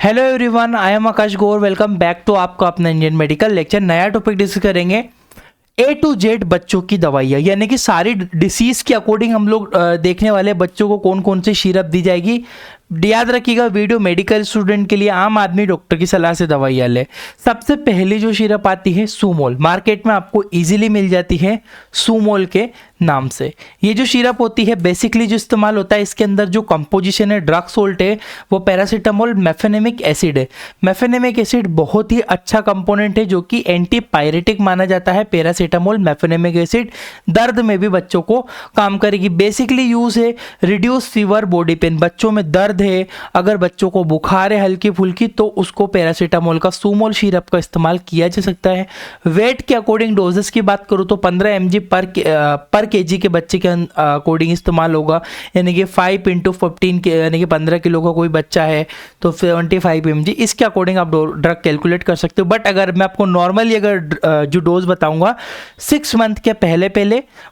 Hello everyone, I am Akash Gaur. Welcome back to आपका अपना Indian medical lecture. नया topic discuss करेंगे ए टू जेड बच्चों की दवाइयाँ, यानी कि सारी डिसीज के अकॉर्डिंग हम लोग देखने वाले बच्चों को कौन कौन सी सिरप दी जाएगी। याद रखिएगा, वीडियो मेडिकल स्टूडेंट के लिए, आम आदमी डॉक्टर की सलाह से दवाइयाँ ले। सबसे पहली जो सिरप आती है सूमोल, मार्केट में आपको इजीली मिल जाती है सूमोल के नाम से। ये जो सिरप होती है बेसिकली जो इस्तेमाल होता है, इसके अंदर जो कंपोजिशन है, ड्रग सोल्ट है, वो पैरासीटामोल मेफेनेमिक एसिड है। मेफेनेमिक एसिड बहुत ही अच्छा कंपोनेंट है जो कि एंटीपायरेटिक माना जाता है। पैरासीटामोल मेफेनेमिक एसिड दर्द में भी बच्चों को काम करेगी। बेसिकली यूज है रिड्यूस फीवर, बॉडी पेन। बच्चों में दर्द है, अगर बच्चों को बुखार है हल्की फुल्की, तो उसको पैरासीटामोल का सूमोल सिरप का इस्तेमाल किया जा सकता है। वेट के अकॉर्डिंग डोजेस की बात करूँ तो 15 mg पर केजी के बच्चे के अकॉर्डिंग इस्तेमाल होगा, यानी कि 5 × 15 यानी कि 15 किलो का कोई बच्चा है तो 75 mg, इसके अकॉर्डिंग आप ड्रग कैलकुलेट कर सकते हो। बट अगर मैं आपको नॉर्मली अगर जो डोज बताऊंगा, 6 मंथ के पहले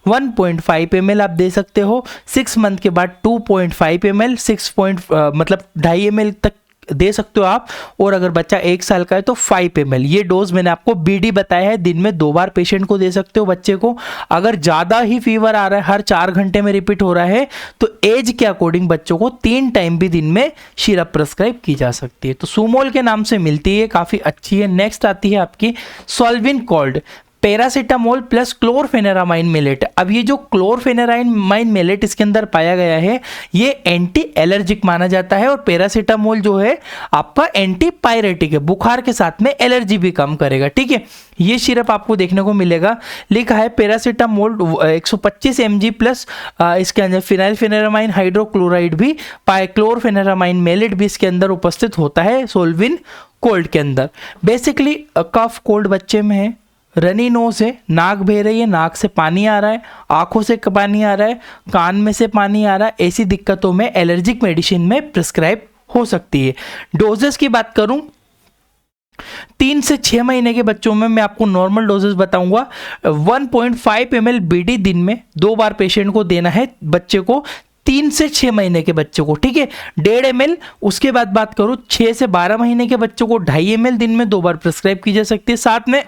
1.5 ml आप दे सकते हो, 6 मंथ के बाद 2.5 ml, 2.5 ml तक दे सकते हो आप। और अगर बच्चा 1 साल का है तो 5 ml। ये डोज मैंने आपको बीडी बताया है, दिन में 2 बार पेशेंट को दे सकते हो बच्चे को। अगर ज़्यादा ही फीवर आ रहा है, हर 4 घंटे में रिपीट हो रहा है, तो एज के अकॉर्डिंग बच्चों को 3 टाइम भी दिन में सिरप प्रिस्क्राइब की जा सकती है। तो सूमोल के नाम से मिलती है, काफ़ी अच्छी है। नेक्स्ट आती है आपकी Solvin cold, paracetamol plus chlorpheniramine maleate. अब ये जो क्लोरफेनेरामाइन मेलेट इसके अंदर पाया गया है, ये एंटी एलर्जिक माना जाता है। और पैरासीटामोल जो है आपका एंटी पायरेटिक है, बुखार के साथ में एलर्जी भी कम करेगा। ठीक है, ये सिरप आपको देखने को मिलेगा। लिखा है पैरासीटामोल 125 mg प्लस इसके अंदर फिनाइलफेनेरामाइन हाइड्रोक्लोराइड भी पाए, क्लोरफेनेरामाइन मेलेट भी इसके अंदर उपस्थित होता है सोल्विन कोल्ड के अंदर। बेसिकली कफ कोल्ड बच्चे में है, रनी नोज है, नाक बह रही है, नाक से पानी आ रहा है, आंखों से पानी आ रहा है, कान में से पानी आ रहा है, ऐसी दिक्कतों में एलर्जिक मेडिसिन में प्रिस्क्राइब हो सकती है। डोजेस की बात करूं, 3 से 6 महीने के बच्चों में मैं आपको नॉर्मल डोजेस बताऊंगा। 1.5 ml बीडी दिन में 2 बार पेशेंट को देना है बच्चे को, 3 से 6 महीने के बच्चों को। ठीक है, 1.5 ml। उसके बाद बात करूं 6 से 12 महीने के बच्चों को 2.5 ml दिन में 2 बार प्रिस्क्राइब की जा सकती है। साथ में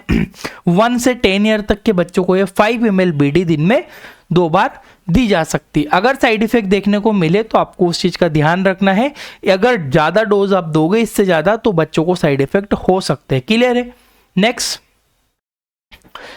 1 से 10 ईयर तक के बच्चों को ये 5 ml बीडी दिन में 2 बार दी जा सकती है। अगर साइड इफेक्ट देखने को मिले तो आपको उस चीज़ का ध्यान रखना है। अगर ज़्यादा डोज आप दोगे इससे ज़्यादा, तो बच्चों को साइड इफेक्ट हो सकते हैं। क्लियर है। Next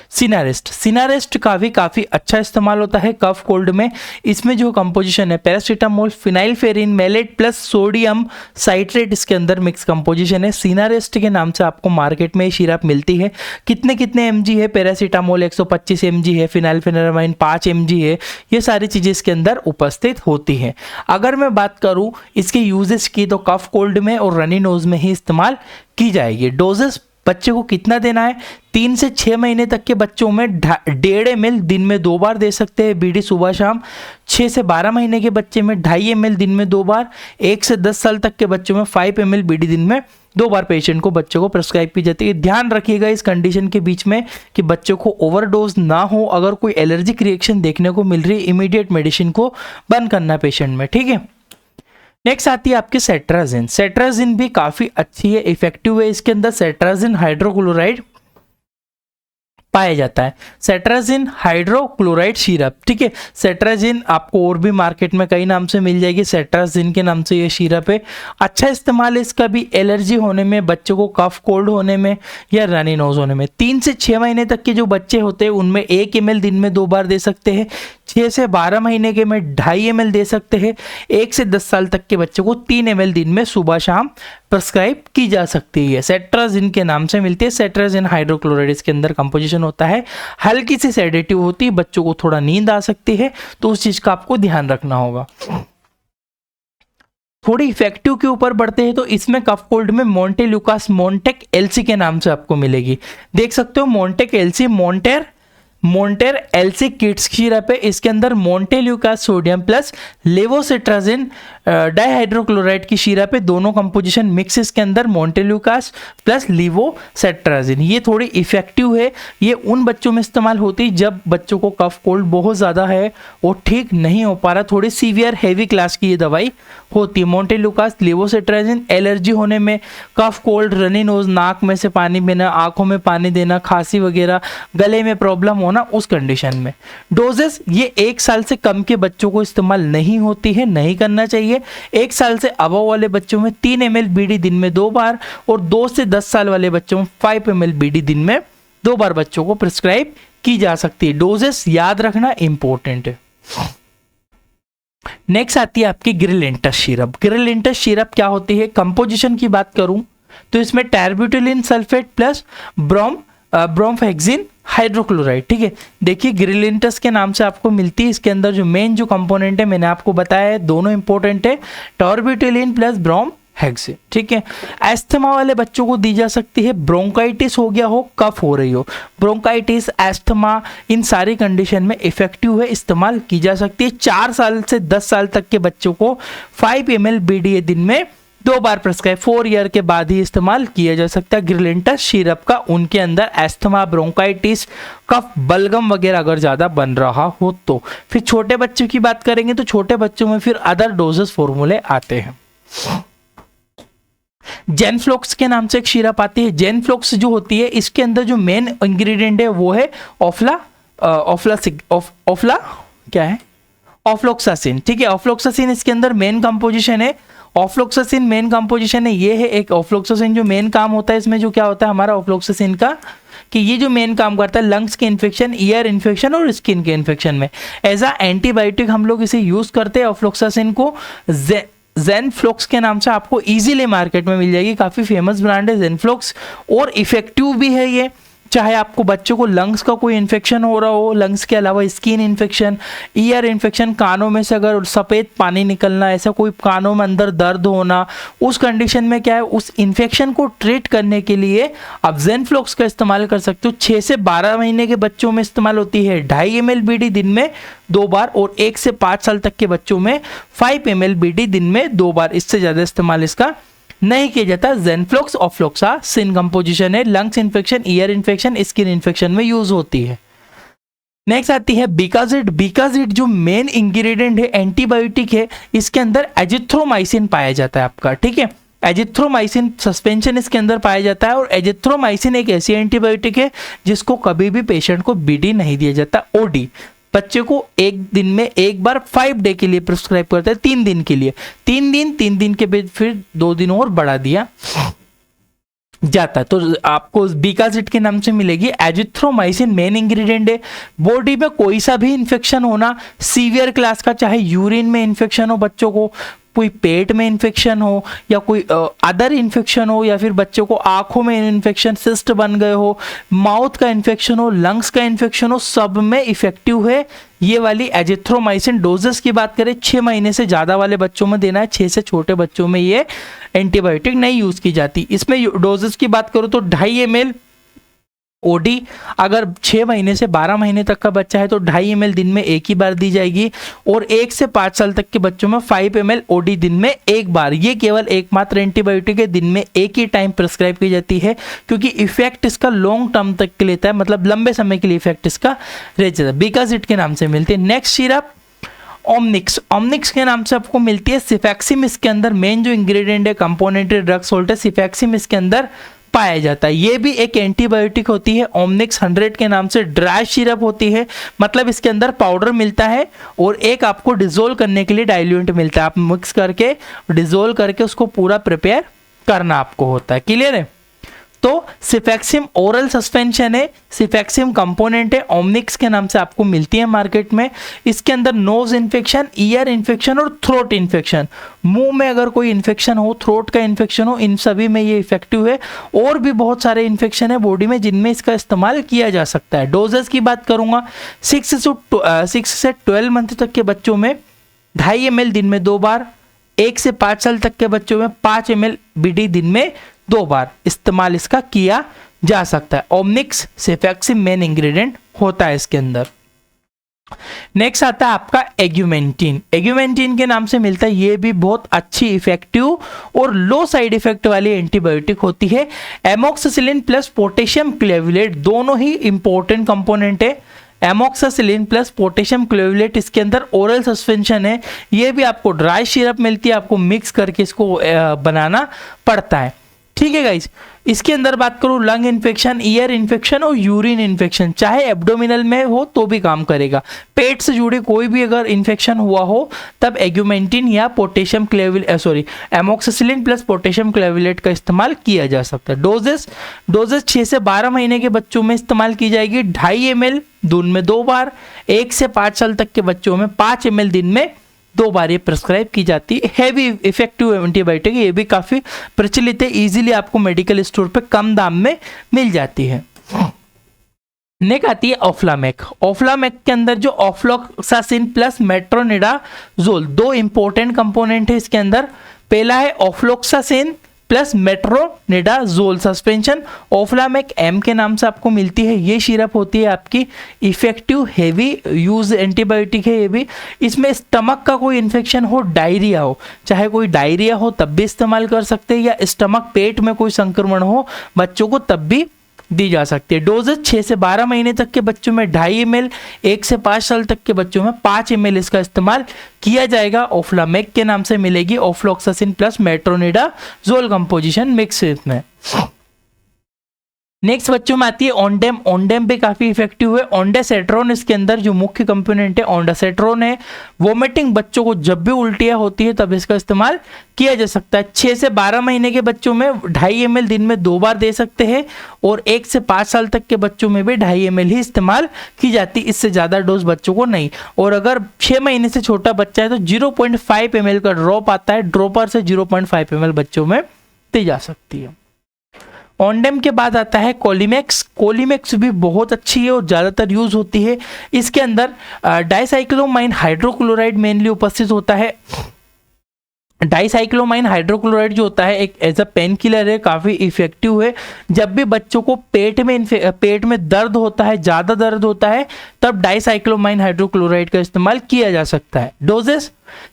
Sinarest. सिनारेस्ट का भी काफ़ी अच्छा इस्तेमाल होता है कफ कोल्ड में। इसमें जो कंपोजिशन है paracetamol phenylephrine maleate plus sodium citrate, इसके अंदर मिक्स कंपोजिशन है। सिनारेस्ट के नाम से आपको मार्केट में सिरप मिलती है। कितने mg है? पैरासीटामोल 125 mg है, फिनाइलफेनेरामाइन 5 mg है। ये सारी चीज़ें इसके अंदर उपस्थित होती हैं। अगर मैं बात करूँ इसके यूजेस की, तो कफ कोल्ड में और रनी नोज में ही इस्तेमाल की जाएगी। डोजेस बच्चे को कितना देना है? 3 से 6 महीने तक के बच्चों में 1.5 ml दिन में 2 बार दे सकते हैं बीडी सुबह शाम। 6 से 12 महीने के बच्चे में 2.5 ml दिन में 2 बार। 1 से 10 साल तक के बच्चों में 5 ml बीडी दिन में 2 बार पेशेंट को, बच्चों को प्रिस्क्राइब की जाती है। ध्यान रखिएगा इस कंडीशन के बीच में कि बच्चों को ओवरडोज ना हो। अगर कोई एलर्जिक रिएक्शन देखने को मिल रही है, इमीडिएट मेडिसिन को बंद करना पेशेंट में। ठीक है, नेक्स्ट आती है आपकी सेट्राजिन। सेट्राजिन भी काफ़ी अच्छी है, इफेक्टिव है। इसके अंदर सेट्राजिन हाइड्रोक्लोराइड पाया जाता है, सेट्राजिन हाइड्रोक्लोराइड सिरप। ठीक है, सेट्राजिन आपको और भी मार्केट में कई नाम से मिल जाएगी, सेट्राजिन के नाम से ये सिरप है। अच्छा इस्तेमाल है इसका भी एलर्जी होने में, बच्चों को कफ कोल्ड होने में या रनी नोज होने में। 3 से 6 महीने तक के जो बच्चे होते हैं उनमें 1 ml दिन में 2 बार दे सकते हैं। 6 से 12 महीने के में 2.5 ml दे सकते हैं। 1 से 10 साल तक के बच्चों को 3 ml दिन में सुबह शाम प्रिस्क्राइब की जा सकती है। सेट्राजिन के नाम से मिलती है। सेट्राजिन हाइड्रोक्लोराइड इसके अंदर कंपोजिशन होता है, हल्की सी सेडेटिव होती है, बच्चों को थोड़ा नींद आ सकती है, तो उस चीज का आपको ध्यान रखना होगा। थोड़ी इफेक्टिव के ऊपर बढ़ते हैं तो इसमें कफ कोल्ड में मोंटेल्यूकास मोन्टेक एलसी के नाम से आपको मिलेगी। देख सकते हो Montek LC, Montair Montair LC kids syrup है, इसके अंदर montelukast sodium plus levocetirizine dihydrochloride की सिरप है, दोनों कंपोजिशन मिक्स इसके अंदर मोन्टेल्यूकास प्लस लेवोसिट्राजिन। ये थोड़ी इफेक्टिव है, ये उन बच्चों में इस्तेमाल होती है जब बच्चों को कफ कोल्ड बहुत ज़्यादा है और ठीक नहीं हो पा रहा, थोड़ी सीवियर हैवी क्लास की ये दवाई होती है। मोन्टेल्यूकास लेवोसिट्राजिन एलर्जी होने में, कफ कोल्ड, रनी नोज, नाक में से पानी बहना, आंखों में पानी देना, खांसी वगैरह, गले में प्रॉब्लम होना, उस कंडीशन में। डोजेस ये 1 साल से कम के बच्चों को इस्तेमाल नहीं होती है, नहीं करना चाहिए। 1 साल से अबव वाले बच्चों में 3 ml बीडी दिन में 2 बार और 2 से 10 साल वाले बच्चों में 5 ml बीडी दिन में 2 बार बच्चों को प्रिस्क्राइब की जा सकती है। डोजेस याद रखना इंपॉर्टेंट है। नेक्स्ट आती है आपकी गिरिलेंटस सिरप। गिरिलेंटस सिरप क्या होती है, कंपोजिशन की बात करूं तो इसमें टर्बिटुलिन सल्फेट प्लस ब्रोमोहेक्सिन हाइड्रोक्लोराइड, ठीक है। देखिए गिरिलेंटस के नाम से आपको मिलती है, इसके अंदर जो मेन जो कंपोनेंट है मैंने आपको बताया है, दोनों इंपॉर्टेंट है, टर्बिटुलिन प्लस ब्रोमोहेक्सिन, ठीक है। एस्थमा वाले बच्चों को दी जा सकती है, ब्रोंकाइटिस हो गया हो, कफ हो रही हो, ब्रोंकाइटिस, एस्थमा, इन सारी कंडीशन में इफेक्टिव है, इस्तेमाल की जा सकती है। 4 साल से 10 साल तक के बच्चों को 5 ml बीडीए दिन में 2 बार प्रिस्क्राइब, 4 ईयर के बाद ही इस्तेमाल किया जा सकता है गिरिलेंटस सिरप का। उनके अंदर एस्थमा, ब्रोंकाइटिस, कफ, बलगम वगैरह अगर ज़्यादा बन रहा हो तो। फिर छोटे बच्चों की बात करेंगे तो छोटे बच्चों में फिर अदर डोजेस फॉर्मूले आते हैं। जेनफ्लॉक्स के नाम से एक सिरप आती है। जेनफ्लॉक्स जो होती है इसके अंदर जो मेन इंग्रेडिएंट है वो है ऑफ्लोक्सासिन, ठीक है। ऑफ्लोक्सासिन इसके अंदर मेन कंपोजिशन है। ऑफ्लोक्सासिन मेन कंपोजिशन है, ये है एक ऑफ्लोक्सासिन जो मेन काम होता है इसमें, जो क्या होता है हमारा ऑफ्लोक्सासिन का, कि ये जो मेन काम करता है लंग्स के इन्फेक्शन, ईयर इन्फेक्शन और स्किन के इन्फेक्शन में। एज अ एंटीबायोटिक हम लोग इसे यूज करते हैं। ऑफ्लोक्सासिन को जेनफ्लॉक्स के नाम से आपको इजीली मार्केट में मिल जाएगी, काफ़ी फेमस ब्रांड है जेनफ्लॉक्स और इफेक्टिव भी है ये। चाहे आपको बच्चों को लंग्स का कोई इन्फेक्शन हो रहा हो, लंग्स के अलावा स्किन इन्फेक्शन, ईयर इन्फेक्शन, कानों में से अगर सफ़ेद पानी निकलना, ऐसा कोई कानों में अंदर दर्द होना, उस कंडीशन में क्या है, उस इन्फेक्शन को ट्रीट करने के लिए आप जेनफ्लॉक्स का इस्तेमाल कर सकते हो। 6 से 12 महीने के बच्चों में इस्तेमाल होती है 2.5 ml बीडी दिन में 2 बार और 1 से 5 साल तक के बच्चों में 5 ml बीडी दिन में 2 बार, इससे ज़्यादा इस्तेमाल इसका नहीं किया जाता। जेनफ्लॉक्स ऑफ्लोक्सासिन कंपोजिशन है, lungs infection, ear infection, skin infection में यूज होती है। नेक्स्ट आती है बिकाजिड। बिकाजिड जो मेन इंग्रेडिएंट है, एंटीबायोटिक है, इसके अंदर एजिथ्रोमाइसिन पाया जाता है आपका, ठीक है। एजिथ्रोमाइसिन सस्पेंशन इसके अंदर पाया जाता है और एजिथ्रोमाइसिन एक ऐसी एंटीबायोटिक है जिसको कभी भी पेशेंट को बीडी नहीं दिया जाता, ओडी। बच्चे को 1 दिन में 1 बार 5 डे के लिए प्रिस्क्राइब करते हैं, 3 दिन के लिए, 3 दिन के बाद फिर 2 दिन और बढ़ा दिया जाता है। तो आपको बिकाजिड के नाम से मिलेगी। एजिथ्रोमाइसिन मेन इंग्रेडिएंट है। बॉडी में कोई सा भी इन्फेक्शन होना, सीवियर क्लास का, चाहे यूरिन में इन्फेक्शन हो बच्चों को, कोई पेट में इन्फेक्शन हो या कोई अदर इन्फेक्शन हो, या फिर बच्चों को आंखों में इन्फेक्शन, सिस्ट बन गए हो, माउथ का इन्फेक्शन हो, लंग्स का इन्फेक्शन हो, सब में इफेक्टिव है ये वाली एजिथ्रोमाइसिन। डोजेस की बात करें 6 महीने से ज़्यादा वाले बच्चों में देना है, 6 से छोटे बच्चों में ये एंटीबायोटिक नहीं यूज़ की जाती। इसमें डोजेस की बात करूँ तो 2.5 ml ओडी, अगर 6 महीने से 12 महीने तक का बच्चा है तो 2.5 ml दिन में 1 ही बार दी जाएगी, और 1 से 5 साल तक के बच्चों में 5 ml ओडी दिन में 1 बार। ये केवल एकमात्र एंटीबायोटिक है, दिन में 1 ही टाइम प्रिस्क्राइब की जाती है, क्योंकि इफेक्ट इसका लॉन्ग टर्म तक के लेता है, मतलब लंबे समय के लिए इफेक्ट इसका रह जाता है। बिकाजिड के नाम से मिलती है। Next syrup ओमनिक्स। ओमनिक्स के नाम से आपको मिलती है। सिफैक्सिम इसके अंदर मेन जो इंग्रेडिएंट है, कंपोनेंट ड्रग सोल्ट है, सिफैक्सिम इसके अंदर पाया जाता है। ये भी एक एंटीबायोटिक होती है। ओमनिक्स 100 के नाम से ड्राई सिरप होती है, मतलब इसके अंदर पाउडर मिलता है और एक आपको डिजोल्व करने के लिए डाइल्यूएंट मिलता है। आप मिक्स करके डिजोल्व करके उसको पूरा प्रिपेयर करना आपको होता है। क्लियर है? तो सिफैक्सिम ओरल सस्पेंशन है, सिफैक्सिम कंपोनेंट है, ओमनिक्स के नाम से आपको मिलती है मार्केट में। इसके अंदर नोज इन्फेक्शन, ईयर इन्फेक्शन और थ्रोट इन्फेक्शन, मुंह में अगर कोई इन्फेक्शन हो, थ्रोट का इन्फेक्शन हो, इन सभी में ये इफेक्टिव है। और भी बहुत सारे इन्फेक्शन है बॉडी में जिनमें इसका इस्तेमाल किया जा सकता है। डोजेस की बात करूंगा 6 से 12 मंथ तक के बच्चों में 2.5 ml दिन में 2 बार, 1 से 5 साल तक के बच्चों में 5 ml बीडी दिन में 2 बार इस्तेमाल इसका किया जा सकता है। ओमनिक्स सिफैक्सिम मेन इंग्रेडिएंट होता है इसके अंदर। नेक्स्ट आता है आपका एग्यूमेंटिन। एग्यूमेंटिन के नाम से मिलता है, ये भी बहुत अच्छी इफेक्टिव और लो साइड इफेक्ट वाली एंटीबायोटिक होती है। एमोक्सिसिलिन प्लस पोटेशियम क्लेवुलेट दोनों ही इंपॉर्टेंट कंपोनेंट है। एमोक्सिसिलिन प्लस पोटेशियम क्लेवुलेट इसके अंदर ओरल सस्पेंशन है, ये भी आपको ड्राई सिरप मिलती है, आपको मिक्स करके इसको बनाना पड़ता है। ठीक है गाइस, इसके अंदर बात करूं लंग इन्फेक्शन, ईयर इन्फेक्शन और यूरिन इन्फेक्शन, चाहे एब्डोमिनल में हो तो भी काम करेगा। पेट से जुड़े कोई भी अगर इन्फेक्शन हुआ हो तब एग्यूमेंटिन या पोटेशियम एमोक्सिसिलिन प्लस पोटेशियम क्लेवुलेट का इस्तेमाल किया जा सकता है। डोजेस 6 से 12 महीने के बच्चों में इस्तेमाल की जाएगी 2.5 ml दिन में 2 बार। 1 से 5 साल तक के बच्चों में 5 ml दिन में 2 बार ये प्रिस्क्राइब की जाती है। हैवी इफेक्टिव एंटीबायोटिक, ये भी काफ़ी प्रचलित है, इजीली आपको मेडिकल स्टोर पे कम दाम में मिल जाती है। नेक्स्ट आती है ऑफ्लामेक। ऑफ्लामेक के अंदर जो ऑफ्लोक्सासिन प्लस मेट्रोनिडाजोल 2 इंपॉर्टेंट कंपोनेंट है इसके अंदर। पहला है ऑफ्लोक्सासिन प्लस मेट्रोनिडाजोल सस्पेंशन, ऑफ्लामेक एम के नाम से आपको मिलती है। ये सिरप होती है आपकी इफेक्टिव हेवी यूज एंटीबायोटिक है ये भी। इसमें स्टमक का कोई इन्फेक्शन हो, डायरिया हो, चाहे कोई डायरिया हो तब भी इस्तेमाल कर सकते हैं, या स्टमक पेट में कोई संक्रमण हो बच्चों को तब भी दी जा सकती है। डोजेज 6 से 12 महीने तक के बच्चों में 2.5 ml, 1 से 5 साल तक के बच्चों में 5 ml इसका इस्तेमाल किया जाएगा। ऑफ्लामेक के नाम से मिलेगी, ऑफ्लोक्सासिन प्लस मेट्रोनिडाजोल कंपोजिशन मिक्स में। नेक्स्ट बच्चों में आती है ओंडेम। ओंडेम भी काफी इफेक्टिव है। ओंडासेट्रोन इसके अंदर जो मुख्य कंपोनेंट है ओंडासेट्रोन है। वोमिटिंग बच्चों को जब भी उल्टियां होती है तब इसका इस्तेमाल किया जा सकता है। 6 से 12 महीने के बच्चों में 2.5 ml दिन में 2 बार दे सकते हैं, और 1 से 5 साल तक के बच्चों में भी 2.5 ml ही इस्तेमाल की जाती है, इससे ज़्यादा डोज बच्चों को नहीं। और अगर 6 महीने से छोटा बच्चा है तो 0.5 ml का ड्रॉप आता है, ड्रॉपर से 0.5 ml बच्चों में दी जा सकती है। ओंडेम के बाद आता है कोलिमेक्स। कोलिमेक्स भी बहुत अच्छी है और ज़्यादातर यूज होती है। इसके अंदर डाइसाइक्लोमाइन हाइड्रोक्लोराइड मेनली उपस्थित होता है। डाइसाइक्लोमाइन हाइड्रोक्लोराइड जो होता है एक एज अ पेन किलर है, काफ़ी इफेक्टिव है। जब भी बच्चों को पेट में दर्द होता है, ज़्यादा दर्द होता है, तब डाइसाइक्लोमाइन हाइड्रोक्लोराइड का इस्तेमाल किया जा सकता है। डोजेस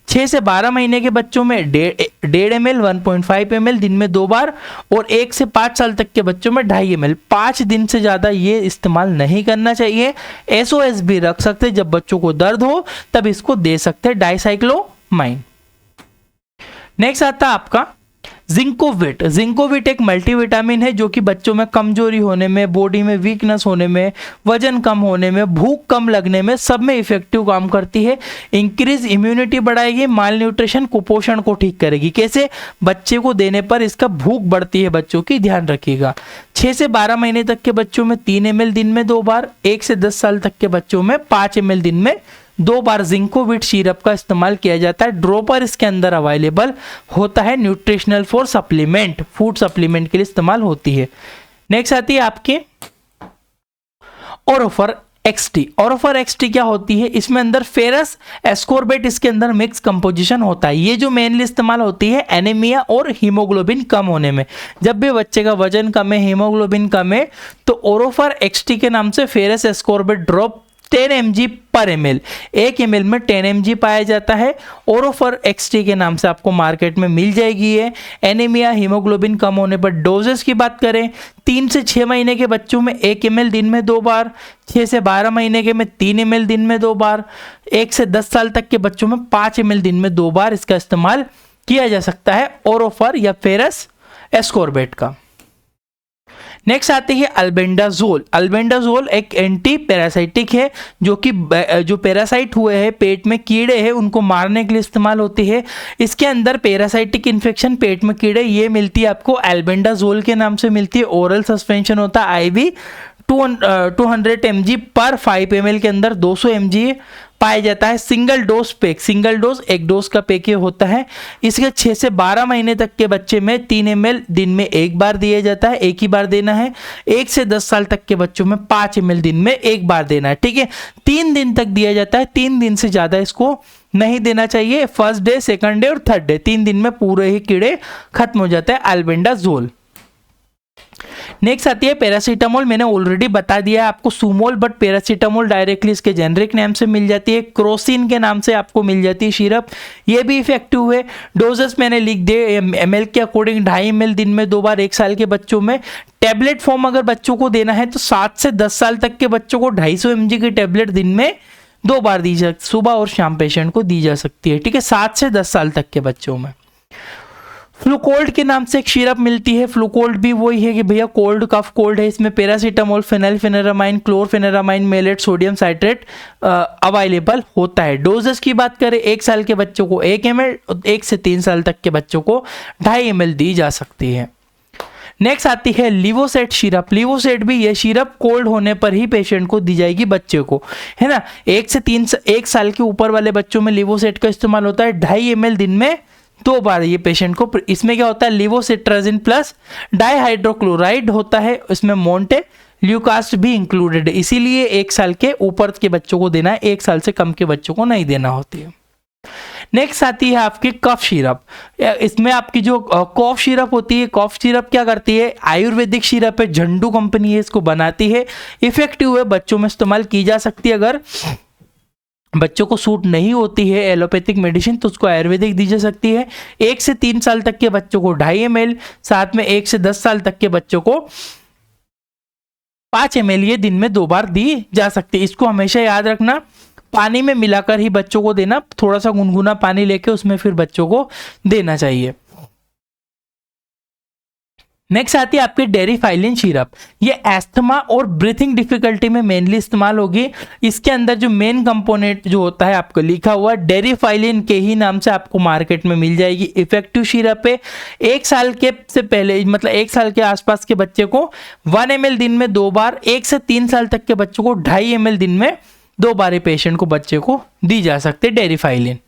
6 से 12 महीने के बच्चों में 1.5 ml, 1.5 ml दिन में 2 बार, और 1 से 5 साल तक के बच्चों में 2.5 ml। 5 दिन से ज़्यादा ये इस्तेमाल नहीं करना चाहिए। SOS भी रख सकते, जब बच्चों को दर्द हो तब इसको दे सकते हैं डाइसाइक्लोमाइन। नेक्स्ट आता है आपका जिंकोविट। जिंकोविट एक मल्टीविटामिन है जो कि बच्चों में कमजोरी होने में, बॉडी में वीकनेस होने में, वजन कम होने में, भूख कम लगने में, सब में इफेक्टिव काम करती है। इंक्रीज इम्यूनिटी बढ़ाएगी, माल न्यूट्रिशन कुपोषण को ठीक करेगी। कैसे? बच्चे को देने पर इसका भूख बढ़ती है बच्चों की, ध्यान रखिएगा। 6 से 12 महीने तक के बच्चों में 3 ml दिन में 2 बार, 1 से 10 साल तक के बच्चों में 5 ml दिन में 2 बार जिंकोविट सिरप का इस्तेमाल किया जाता है। ड्रॉपर इसके अंदर अवेलेबल होता है। Nutritional for supplement, food supplement के लिए इस्तेमाल होती है। नेक्स्ट आती है आपके ओरोफर एक्सटी। ओरोफर एक्सटी क्या होती है? इसमें अंदर फेरस एस्कोर्बेट इसके अंदर मिक्स कंपोजिशन होता है। ये जो मेनली इस्तेमाल होती है एनीमिया और हीमोग्लोबिन कम होने में। जब भी बच्चे का वजन कम है, हीमोग्लोबिन कम है, तो ओरोफर एक्सटी के नाम से फेरस एस्कोर्बेट ड्रॉप 10 mg पर ml, 1 ml में 10 mg पाया जाता है। ओरोफर एक्सटी के नाम से आपको मार्केट में मिल जाएगी ये। एनीमिया, हीमोग्लोबिन कम होने पर। डोजेस की बात करें, 3 से 6 महीने के बच्चों में 1 ml दिन में 2 बार, 6 से 12 महीने के में 3 ml दिन में 2 बार, 1 से 10 साल तक के बच्चों में 5 ml दिन में 2 बार इसका इस्तेमाल किया जा सकता है, ओरोफर या फेरस एस्कोर्बेट का। नेक्स्ट आती है अल्बेंडाजोल। अल्बेंडाजोल एक एंटी पैरासाइटिक है जो कि जो पैरासाइट हुए हैं, पेट में कीड़े हैं, उनको मारने के लिए इस्तेमाल होती है। इसके अंदर पैरासाइटिक इन्फेक्शन, पेट में कीड़े, ये मिलती है आपको अल्बेंडाजोल के नाम से मिलती है। ओरल सस्पेंशन होता है IV 200 mg पर 5 ml के अंदर 200 mg पाया जाता है। Single dose pack, single dose एक डोज का पैक ये होता है। इसके 6 से 12 महीने तक के बच्चे में 3 ml दिन में 1 बार दिया जाता है, एक ही बार देना है। 1 से 10 साल तक के बच्चों में 5 ml दिन में 1 बार देना है, ठीक है। 3 दिन तक दिया जाता है, 3 दिन से ज़्यादा इसको नहीं देना चाहिए। फर्स्ट डे, सेकंड डे और थर्ड डे, 3 दिन में पूरे ही कीड़े खत्म हो जाते हैं। अल्बेंडाजोल। नेक्स्ट आती है पैरासीटामोल। मैंने ऑलरेडी बता दिया है आपको सुमोल, बट पैरासीटामोल डायरेक्टली इसके जेनरिक नेम से मिल जाती है, क्रोसिन के नाम से आपको मिल जाती है सिरप, ये भी इफेक्टिव है। डोजेस मैंने लिख दिए ml के अकॉर्डिंग 2.5 ml दिन में 2 बार 1 साल के बच्चों में। टैबलेट फॉर्म अगर बच्चों को देना है तो 7 से 10 साल तक के बच्चों को 250 mg की टैबलेट दिन में 2 बार दी जा, सुबह और शाम पेशेंट को दी जा सकती है, ठीक है, 7 से 10 साल तक के बच्चों में। फ्लूकोल्ड के नाम से एक सिरप मिलती है। फ्लूकोल्ड भी वही है कि भैया कोल्ड कफ कोल्ड है, इसमें paracetamol, phenylpheniramine, chlorpheniramine, maleate, sodium citrate available होता है। डोजेस की बात करें 1 साल के बच्चों को 1 ml, 1 से 3 साल तक के बच्चों को 2.5 ml दी जा सकती है। नेक्स्ट आती है लिवोसेट सिरप। लिवोसेट भी ये सिरप कोल्ड होने पर ही पेशेंट को दी जाएगी बच्चे को, है ना। 1 साल के ऊपर वाले बच्चों में लिवोसेट का इस्तेमाल होता है 2.5 ml दिन में 2 बार ये पेशेंट को। इसमें क्या होता है, लिवोसिट्राजिन प्लस डाइहाइड्रोक्लोराइड होता है, इसमें मोंटे ल्यूकास्ट भी इंक्लूडेड है, इसीलिए 1 साल के ऊपर के बच्चों को देना है, 1 साल से कम के बच्चों को नहीं देना होती है। नेक्स्ट आती है आपकी कफ सिरप। इसमें आपकी जो कॉफ सिरप होती है, कॉफ सिरप क्या करती है, आयुर्वेदिक सिरप है, झंडू कंपनी है इसको बनाती है, इफेक्टिव है, बच्चों में इस्तेमाल की जा सकती है। अगर बच्चों को सूट नहीं होती है एलोपैथिक मेडिसिन तो उसको आयुर्वेदिक दी जा सकती है। 1 से 3 साल तक के बच्चों को 2.5 ml, साथ में 1 से 10 साल तक के बच्चों को 5 ml ये दिन में 2 बार दी जा सकती है। इसको हमेशा याद रखना, पानी में मिलाकर ही बच्चों को देना, थोड़ा सा गुनगुना पानी लेके उसमें फिर बच्चों को देना चाहिए। नेक्स्ट आती है आपकी डेरिफाइलिन सिरप। ये एस्थमा और ब्रीथिंग डिफिकल्टी में मेनली इस्तेमाल होगी। इसके अंदर जो मेन कंपोनेंट जो होता है आपको लिखा हुआ डेरिफाइलिन के ही नाम से आपको मार्केट में मिल जाएगी। इफेक्टिव सिरप है। 1 साल के से पहले मतलब 1 साल के आसपास के बच्चे को 1 ml दिन में 2 बार, 1 से 3 साल तक के बच्चों को 2.5 ml दिन में 2 बार पेशेंट को बच्चे को दी जा सकती है डेरिफाइलिन।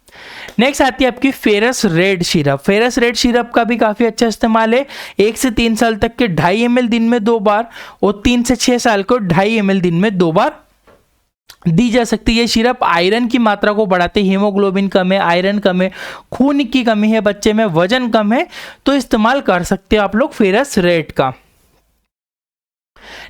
नेक्स्ट आती है आपकी ferrous red syrup. Ferrous red syrup का भी काफी अच्छा इस्तेमाल है। 1 से 3 साल तक के 2.5 ml दिन में 2 बार और 3 से 6 साल को 2.5 ml दिन में 2 बार दी जा सकती है। सिरप आयरन की मात्रा को बढ़ाते, हीमोग्लोबिन कम है, आयरन कम है, खून की कमी है बच्चे में, वजन कम है, तो इस्तेमाल कर सकते हैं आप लोग फेरस रेड का।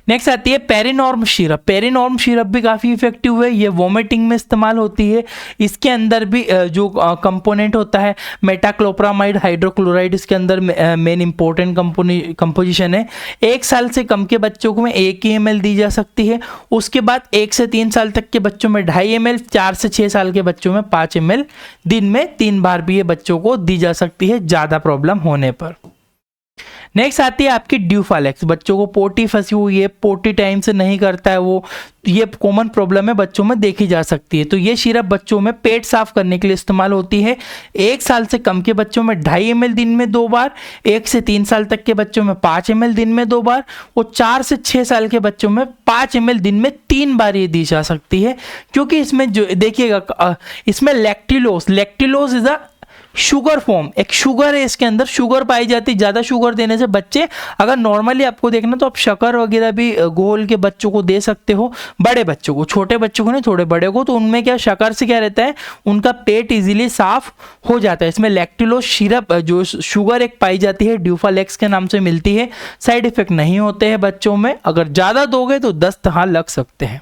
नेक्स्ट आती है पेरिनॉर्म सिरप। पेरिनॉर्म सिरप भी काफ़ी इफेक्टिव है, ये वोमिटिंग में इस्तेमाल होती है। इसके अंदर भी जो कंपोनेंट होता है मेटाक्लोप्रामाइड हाइड्रोक्लोराइड, इसके अंदर मेन इंपॉर्टेंट कंपोजिशन है। 1 साल से कम के बच्चों को में 1 ml दी जा सकती है। उसके बाद 1 से 3 साल तक के बच्चों में 2.5 ml, 4 से 6 साल के बच्चों में 5 ml दिन में 3 बार भी ये बच्चों को दी जा सकती है ज़्यादा प्रॉब्लम होने पर। नेक्स्ट आती है आपकी ड्यूफालेक्स। बच्चों को पोटी फंसी हुई है, पोटी टाइम से नहीं करता है वो, ये कॉमन प्रॉब्लम है बच्चों में देखी जा सकती है। तो ये सिरप बच्चों में पेट साफ करने के लिए इस्तेमाल होती है। 1 साल से कम के बच्चों में 2.5 ml दिन में 2 बार, 1 से 3 साल तक के बच्चों में 5 ml दिन में 2 बार और 4 से 6 साल के बच्चों में 5 ml दिन में 3 बार ये दी जा सकती है। क्योंकि इसमें जो देखिएगा इसमें लैक्टिलोज इज अ शुगर फॉर्म, एक शुगर है इसके अंदर, शुगर पाई जाती है। ज़्यादा शुगर देने से बच्चे, अगर नॉर्मली आपको देखना तो आप शक्कर वगैरह भी घोल के बच्चों को दे सकते हो, बड़े बच्चों को, छोटे बच्चों को नहीं, थोड़े बड़े को। तो उनमें क्या शक्कर से क्या रहता है, उनका पेट इजीली साफ हो जाता है। इसमें लैक्टिलोज सिरप जो शुगर एक पाई जाती है ड्यूफालेक्स के नाम से मिलती है। साइड इफेक्ट नहीं होते हैं बच्चों में, अगर ज़्यादा दोगे तो दस्त हाँ लग सकते हैं।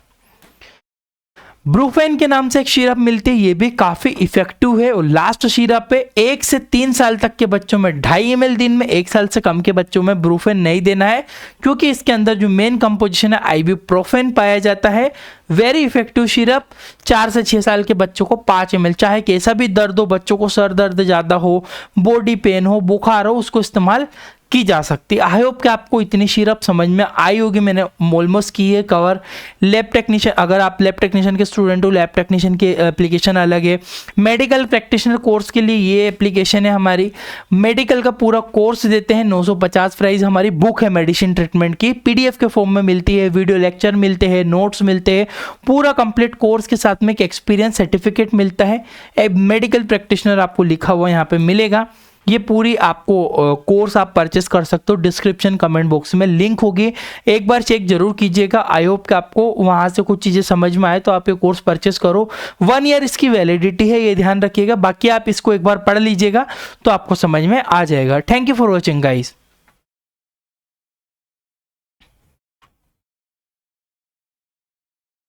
ब्रूफेन के नाम से एक सिरप मिलती है, ये भी काफ़ी इफेक्टिव है। और लास्ट सिरप है 1 से 3 साल तक के बच्चों में 2.5 ml दिन में, 1 साल से कम के बच्चों में ब्रूफेन नहीं देना है, क्योंकि इसके अंदर जो मेन कंपोजिशन है आइबुप्रोफेन पाया जाता है। Very effective syrup. 4 से 6 साल के बच्चों को 5 ml, चाहे कैसा भी दर्द हो, बच्चों को सर दर्द ज़्यादा हो, बॉडी पेन हो, बुखार हो, उसको इस्तेमाल की जा सकती है। आई होप कि आपको इतनी सिरप समझ में आई होगी। मैंने ऑलमोस्ट की है कवर। लैब टेक्नीशियन, अगर आप लैब टेक्नीशियन के स्टूडेंट हो, लैब टेक्नीशियन की एप्लीकेशन अलग है। मेडिकल प्रैक्टिशनर कोर्स के लिए ये एप्लीकेशन है हमारी। मेडिकल का पूरा कोर्स देते हैं, 950 प्राइस। हमारी बुक है मेडिसिन ट्रीटमेंट की, PDF के फॉर्म में मिलती है, वीडियो लेक्चर मिलते हैं, नोट्स मिलते हैं, पूरा कंप्लीट कोर्स के साथ में एक एक्सपीरियंस सर्टिफिकेट मिलता है। मेडिकल प्रैक्टिशनर आपको लिखा हुआ यहाँ पे मिलेगा। ये पूरी आपको कोर्स आप परचेस कर सकते हो, डिस्क्रिप्शन कमेंट बॉक्स में लिंक होगी, एक बार चेक जरूर कीजिएगा। आई होप कि आपको वहाँ से कुछ चीज़ें समझ में आए तो आप ये कोर्स परचेस करो। 1 ईयर इसकी वैलिडिटी है, ये ध्यान रखिएगा। बाकी आप इसको एक बार पढ़ लीजिएगा तो आपको समझ में आ जाएगा। Thank you for watching guys.